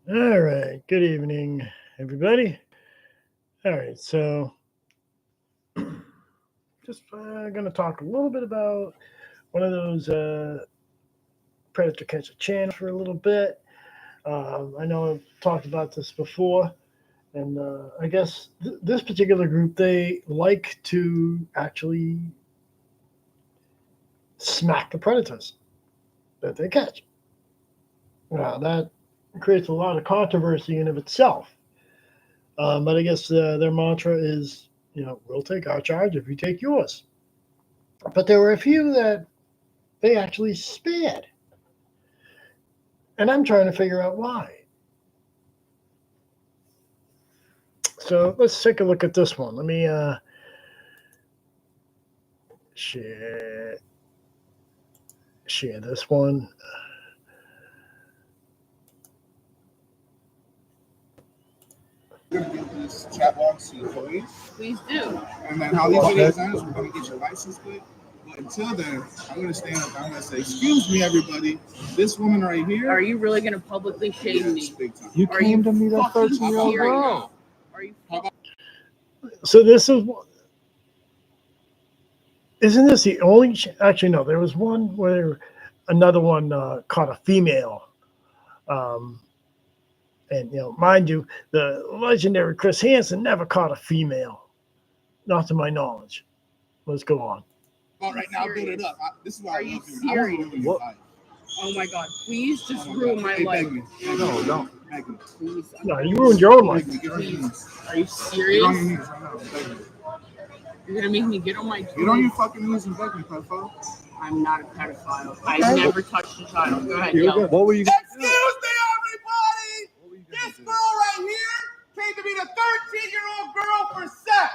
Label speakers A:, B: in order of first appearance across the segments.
A: All right. Good evening, everybody. All right. So, just going to talk a little bit about one of those predator catcher channels for a little bit. I know I've talked about this before, and I guess this particular group they like to actually smack the predators that they catch. Now that creates a lot of controversy in of itself. But I guess their mantra is, we'll take our charge if you take yours. But there were a few that they actually spared. And I'm trying to figure out why. So let's take a look at this one. Let me share, share this one.
B: We're gonna get this chat box to you, please.
C: Please do.
B: And then how these videos end is we're gonna get your license plate. But until then, I'm gonna stand up. I'm gonna say, "Excuse me, everybody. This woman right here."
C: Are you really gonna publicly shame me?
B: Big time.
D: You
C: Are
D: came
C: you
D: to meet a
C: fucking
D: 13-year-old
C: serious?
D: girl.
C: Are you?
A: So this is, isn't this the only? Actually, no. There was one where another one caught a female. Um, and mind you, the legendary Chris Hansen never caught a female, not to my knowledge. Let's go on.
B: All right, now build it up. This is why
C: Are
B: I
C: you
B: love you. I want to ruin your
D: What?
B: life.
C: Oh my god! Please just
B: Oh my
C: ruin
B: God.
C: my
B: Hey,
C: life.
B: beg me.
D: No, don't.
B: Beg me.
C: Please.
A: No, you ruined your own life.
B: Beg me. Get on your knees.
C: Are you
B: Get on your
C: serious?
B: knees right now. Beg me.
C: You're gonna make me get on my
B: Get on your
C: knees?
B: fucking knees and beg me, pedophile.
C: I'm not a pedophile. I never touched a child. Go ahead,
D: Here we go.
C: yell.
D: What were you gonna
B: Excuse me, everybody!
D: do? What were you
B: This
D: gonna do?
B: girl right here came to meet a 13-year-old girl for sex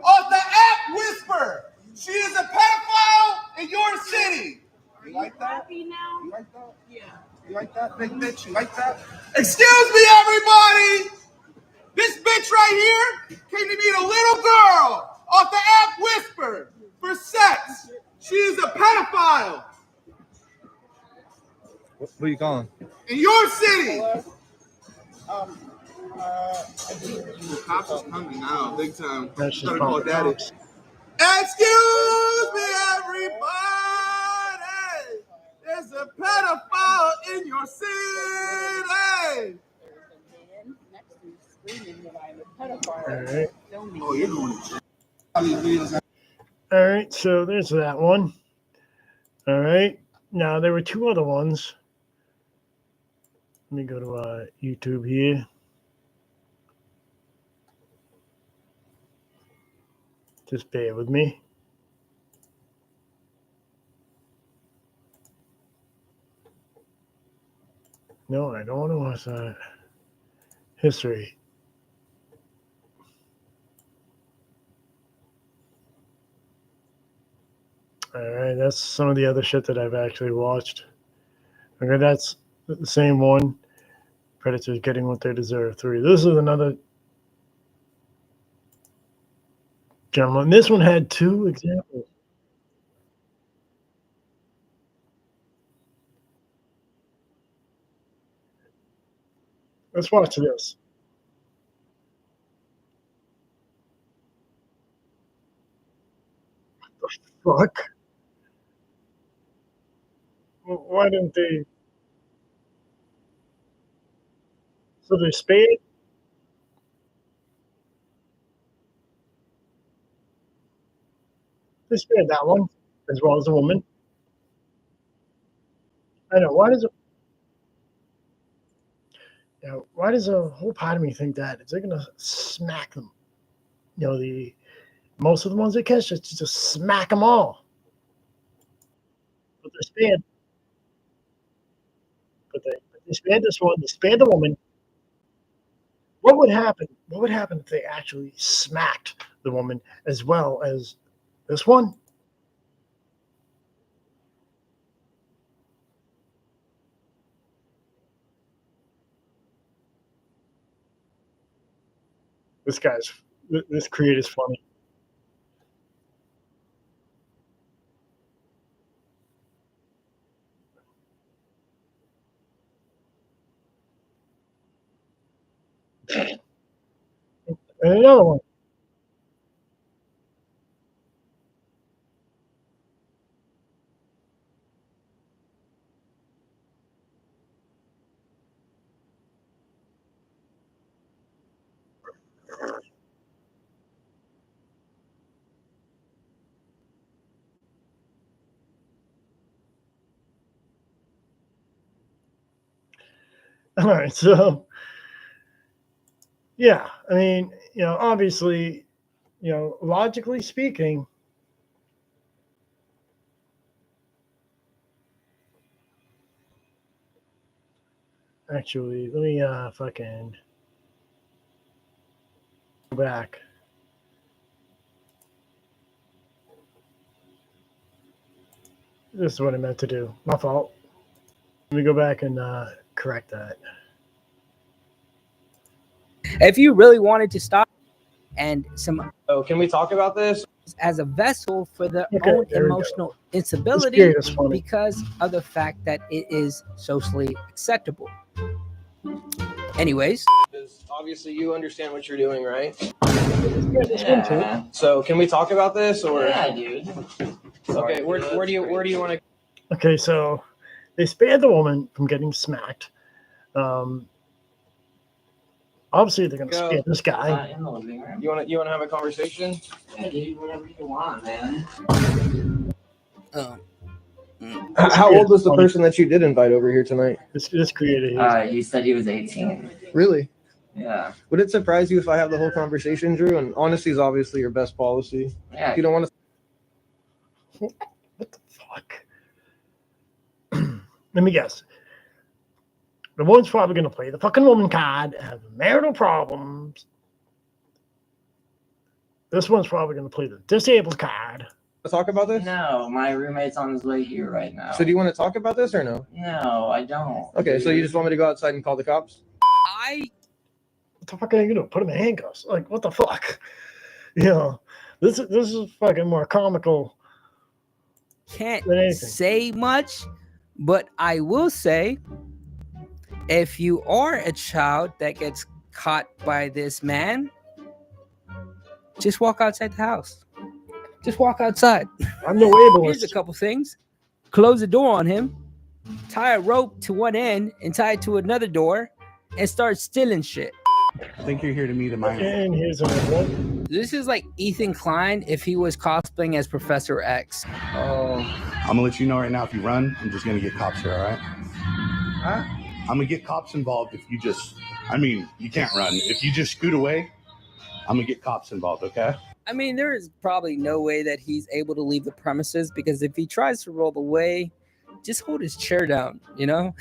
B: on the app Whisper. She is a pedophile in your city. You like that?
C: Happy now?
B: You like that?
C: Yeah.
B: You like that, big bitch? You like that? Excuse me, everybody! This bitch right here came to meet a little girl off the app Whisper for sex. She is a pedophile
D: What are you calling?
B: in your city. The cops is coming now, big time.
A: That's just
B: Gotta call
A: bumping
B: daddy.
A: ups.
B: Excuse me, everybody. There's a pedophile in your city.
A: All right.
B: Oh, you're doing it. All these videos.
A: All right. So there's that one. All right. Now there were two other ones. Let me go to YouTube here. Just bear with me. No, I don't want to watch that. History. All right, that's some of the other shit that I've actually watched. Okay, that's the same one. Predators getting what they deserve. 3. This is another gentleman. This one had 2 examples. Let's watch this. Fuck. Why didn't they? So they spayed. They spared that one as well as the woman. I know. Why does a whole part of me think that if they're gonna smack them, the most of the ones they catch, just smack them all. But they're spared. But they spared this one. They spared the woman. What would happen? What would happen if they actually smacked the woman as well as this one? This creator's funny. And another one. All right, so yeah, I mean, obviously, logically speaking, actually, let me fucking go back. This is what I meant to do. My fault. Let me go back and correct that.
E: If you really wanted to stop and some
F: So can we talk about this?
E: as a vessel for their
A: Okay,
E: own
A: there we go.
E: emotional
A: This
E: instability
A: period is funny.
E: because of the fact that it is socially acceptable. Anyways,
F: Because obviously you understand what you're doing, right?
A: This one too.
F: So can we talk about this, or
G: Yeah, dude.
F: okay? Where do you want to?
A: Okay, so they spared the woman from getting smacked. Obviously, they're going to spare this guy.
G: In the living room.
F: You want to have a conversation?
G: Yeah, dude. Whatever you want, man.
F: How old was the person that you did invite over here tonight?
A: This created.
G: He said he was 18.
F: Really?
G: Yeah.
F: Would it surprise you if I have the whole conversation, Drew? And honesty is obviously your best policy.
G: Yeah.
F: If you don't want to.
A: What the fuck? Let me guess. The woman's probably going to play the fucking woman card, have marital problems. This one's probably going to play the disabled card.
F: Talk about this?
G: No, my roommate's on his way here right now.
F: So do you want to talk about this or no?
G: No, I don't.
F: Okay, so you just want me to go outside and call the cops?
A: What the fuck are you going to do? Put him in handcuffs? Like, what the fuck? This is fucking more comical.
E: can't
A: than anything.
E: say much, but I will say if you are a child that gets caught by this man, just walk outside the house. Just walk outside.
A: I'm the
E: Here's a
A: ableist.
E: couple things. Close the door on him, tie a rope to one end and tie it to another door, and start stealing shit.
H: I think you're here to meet a minor.
A: And here's another one.
E: This is like Ethan Klein if he was cosplaying as Professor X.
H: I'm gonna let you know right now, if you run, I'm just gonna get cops here, all right?
F: Huh?
H: I'm gonna get cops involved if you just, you can't run. If you just scoot away, I'm gonna get cops involved, okay?
E: I mean, there is probably no way that he's able to leave the premises, because if he tries to roll away, just hold his chair down, you know?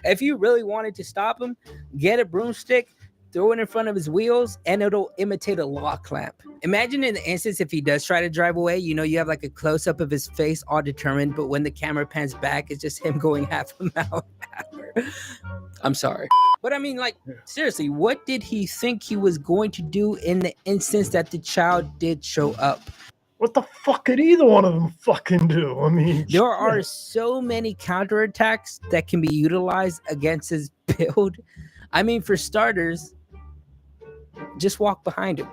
E: If you really wanted to stop him, get a broomstick, throw it in front of his wheels, and it'll imitate a lock clamp. Imagine in the instance if he does try to drive away, you have like a close-up of his face all determined, but when the camera pans back, it's just him going half a mile an hour. I'm sorry. But I mean, like, seriously, what did he think he was going to do in the instance that the child did show up?
A: What the fuck could either one of them fucking do? I mean,
E: There are so many counterattacks that can be utilized against his build. I mean, for starters, just walk behind him.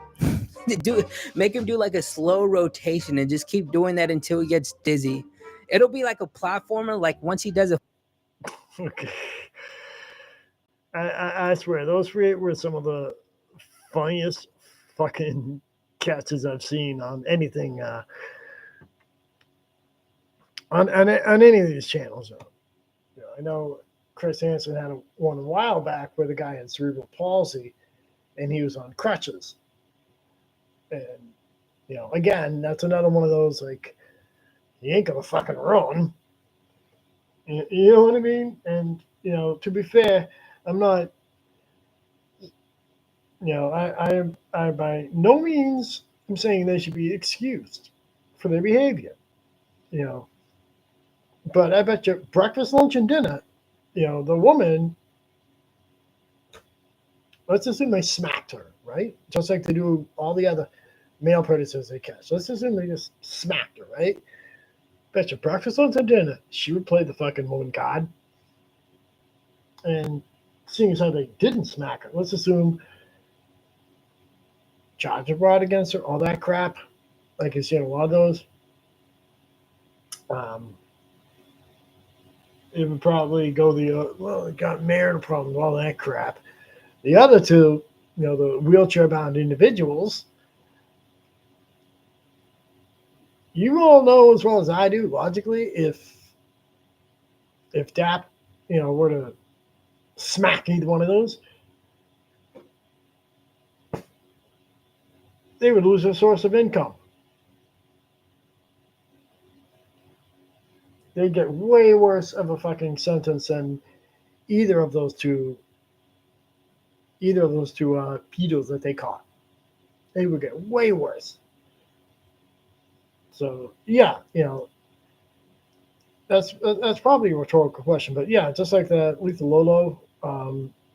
E: Make him do like a slow rotation and just keep doing that until he gets dizzy. It'll be like a platformer. Like once he does a
A: Okay. I swear, those three were some of the funniest fucking catches I've seen on anything, on any of these channels. I know Chris Hansen had one a while back where the guy had cerebral palsy and he was on crutches. And, again, that's another one of those, like, he ain't gonna fucking run. You know what I mean? And, to be fair, I'm not, I by no means am saying they should be excused for their behavior, but I bet you breakfast, lunch, and dinner, the woman, let's assume they smacked her, right? Just like they do all the other male predators they catch. Let's assume they just smacked her, right? Bet you breakfast, lunch, and dinner, she would play the fucking woman card. And seeing as how they didn't smack her, let's assume charges brought against her, all that crap. Like you see in a lot of those. It would probably go well, it got marital problems, all that crap. The other two, the wheelchair bound individuals, you all know as well as I do, logically, if DAP, were to smack either one of those, they would lose their source of income. They'd get way worse of a fucking sentence than either of those two pedos that they caught. They would get way worse. So yeah, that's probably a rhetorical question, but yeah, just like that Lethal Lolo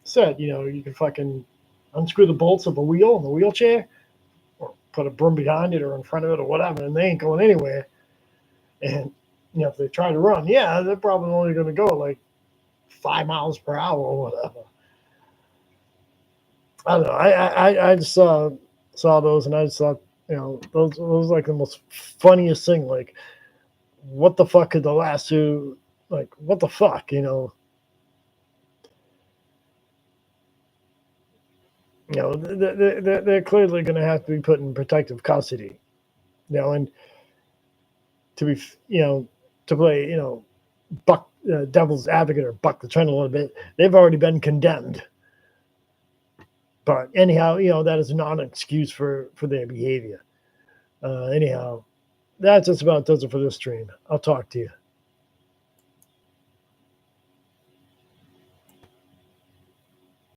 A: said, you can fucking unscrew the bolts of a wheel in the wheelchair, or put a broom behind it or in front of it or whatever, and they ain't going anywhere. And if they try to run, yeah, they're probably only going to go like 5 miles per hour or whatever. I don't know. I just saw those, and I just thought, those like the most funniest thing. Like, what the fuck could the last two, like, what the fuck, they're clearly going to have to be put in protective custody, and to be, to play, buck devil's advocate or buck the trend a little bit, they've already been condemned. But anyhow, that is not an excuse for their behavior. Anyhow, that just about does it for this stream. I'll talk to you.